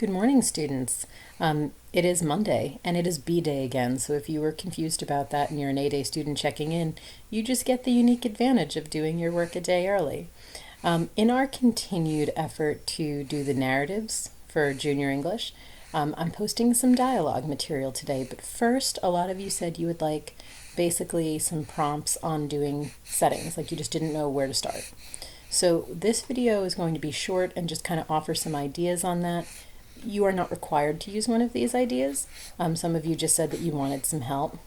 Good morning, students. It is Monday and it is B Day again, so if you were confused about that and you're an A-Day student checking in, you just get the unique advantage of doing your work a day early. In our continued effort to do the narratives for Junior English, I'm posting some dialogue material today, but first, a lot of you said you would like basically some prompts on doing settings, like you just didn't know where to start. So this video is going to be short and just kind of offer some ideas on that. You are not required to use one of these ideas. Some of you just said that you wanted some help.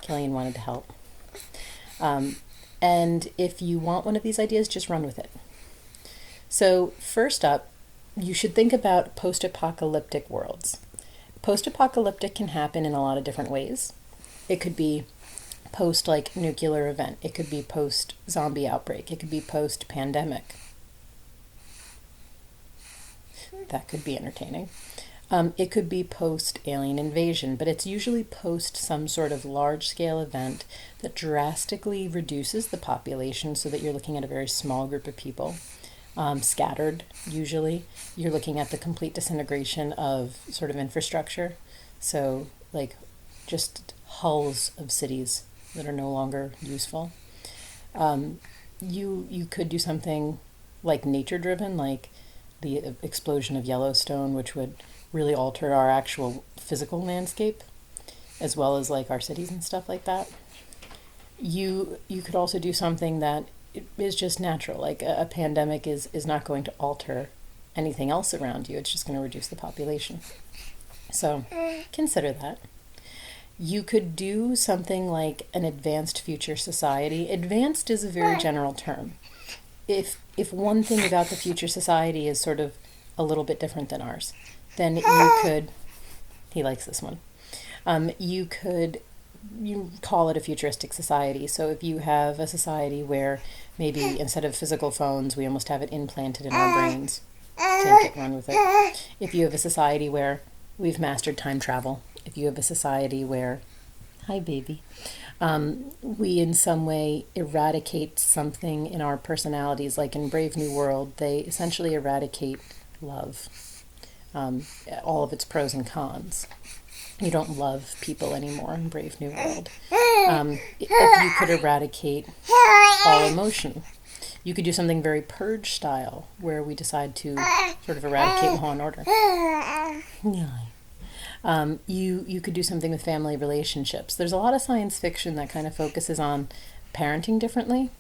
Killian wanted to help. And if you want one of these ideas, just run with it. So first up, you should think about post-apocalyptic worlds. Post-apocalyptic can happen in a lot of different ways. It could be post like nuclear event. It could be post zombie outbreak. It could be post pandemic. That could be entertaining. It could be post alien invasion, but it's usually post some sort of large scale event that drastically reduces the population so that you're looking at a very small group of people, scattered usually. You're looking at the complete disintegration of sort of infrastructure. So like just hulls of cities that are no longer useful. You could do something like nature driven, like the explosion of Yellowstone, which would really alter our actual physical landscape, as well as like our cities and stuff like that. You could also do something that is just natural, like a pandemic is not going to alter anything else around you. It's just going to reduce the population. So consider that. You could do something like an advanced future society. Advanced is a very general term. If one thing about the future society is sort of a little bit different than ours, then you could, he likes this one, you call it a futuristic society. So if you have a society where maybe instead of physical phones, we almost have it implanted in our brains, take it, run with it. If you have a society where we've mastered time travel, if you have a society where, hi baby, we in some way eradicate something in our personalities, like in Brave New World, they essentially eradicate love, all of its pros and cons. You don't love people anymore in Brave New World. If you could eradicate all emotion, you could do something very Purge style, where we decide to sort of eradicate law and order. Yeah. You could do something with family relationships. There's a lot of science fiction that kind of focuses on parenting differently.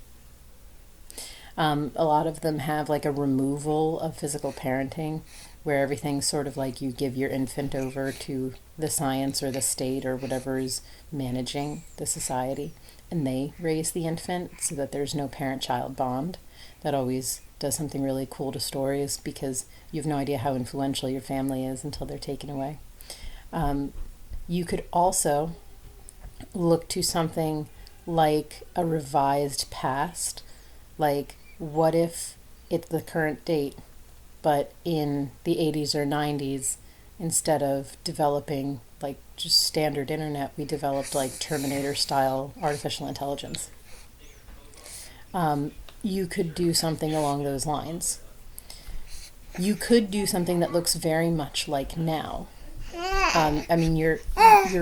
A lot of them have like a removal of physical parenting, where everything's sort of like you give your infant over to the science or the state or whatever is managing the society, and they raise the infant so that there's no parent-child bond. That always does something really cool to stories, because you have no idea how influential your family is until they're taken away. You could also look to something like a revised past, like what if it's the current date, but in the 80s or 90s, instead of developing like just standard internet, we developed like Terminator style artificial intelligence. You could do something along those lines. You could do something that looks very much like now. I mean, you're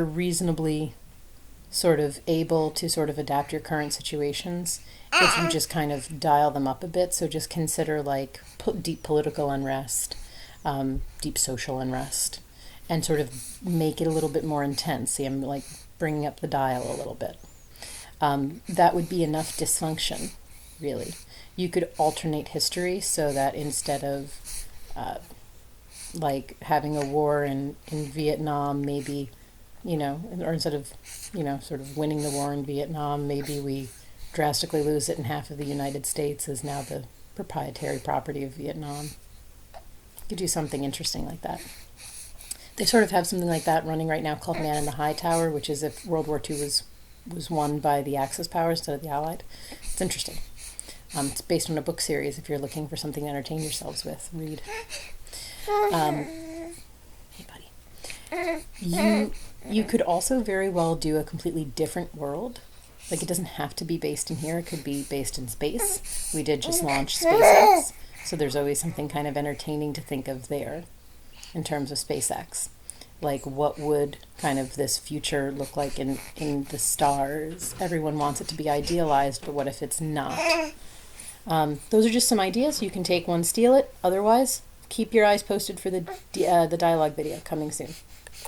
reasonably sort of able to sort of adapt your current situations if you just kind of dial them up a bit. So just consider like deep political unrest, deep social unrest, and sort of make it a little bit more intense. See, I'm like bringing up the dial a little bit. That would be enough dysfunction, really. You could alternate history so that instead of like having a war in Vietnam, maybe, or instead of, sort of winning the war in Vietnam, maybe we drastically lose it and half of the United States is now the proprietary property of Vietnam. You could do something interesting like that. They sort of have something like that running right now called Man in the High Tower, which is if World War II was won by the Axis powers instead of the Allied. It's interesting. It's based on a book series. If you're looking for something to entertain yourselves with, read. Hey buddy. You could also very well do a completely different world. Like it doesn't have to be based in here. It could be based in space. We did just launch SpaceX, so there's always something kind of entertaining to think of there. in terms of SpaceX. Like, what would kind of this future look like in the stars? Everyone wants it to be idealized, but what if it's not? Those are just some ideas. You can take one, steal it. Otherwise, keep your eyes posted for the dialogue video coming soon.